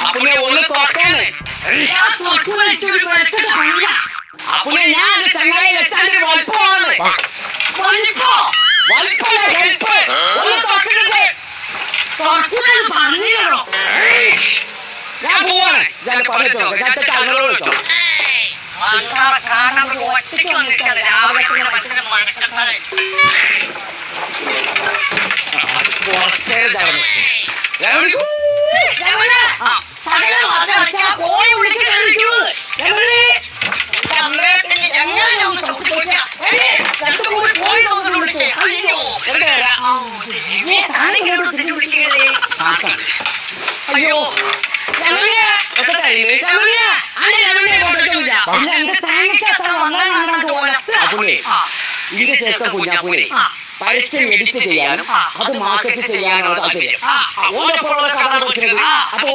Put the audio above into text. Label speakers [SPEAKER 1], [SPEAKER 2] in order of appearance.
[SPEAKER 1] അപ്പുനെ ഒന്ന് തുറക്കാന്. അപ്പുനെ ഞാൻ എന്റെ ചങ്ങായി ലച്ചാന്റെ വലിപ്പമാണ്. വലിപ്പല്ല ഹെൽപ്പ്. ഒന്ന് തുറക്കിട്ട്
[SPEAKER 2] പറഞ്ഞോ.
[SPEAKER 1] ഞാൻ പോവാണ്. ഞാൻ പറഞ്ഞോ ഞാൻ ചങ്ങനോട് വെച്ചോ.
[SPEAKER 2] ഒറ്റയ്ക്ക് വന്നിട്ടാണ് രാവിലെ മനുഷ്യനെ മണക്കട്ടാണ്. കോഴി വിളിച്ചു അയ്യോ
[SPEAKER 1] ഇതിന്റെ ചേർത്ത കുഞ്ഞാപ്പൂനെ പരസ്യം എഡിറ്റ് ചെയ്യാനും അത് മാർക്കറ്റ് ചെയ്യാനാണ് താല്പര്യം. ഓരോ കഥാപാത്രങ്ങൾ അപ്പൊ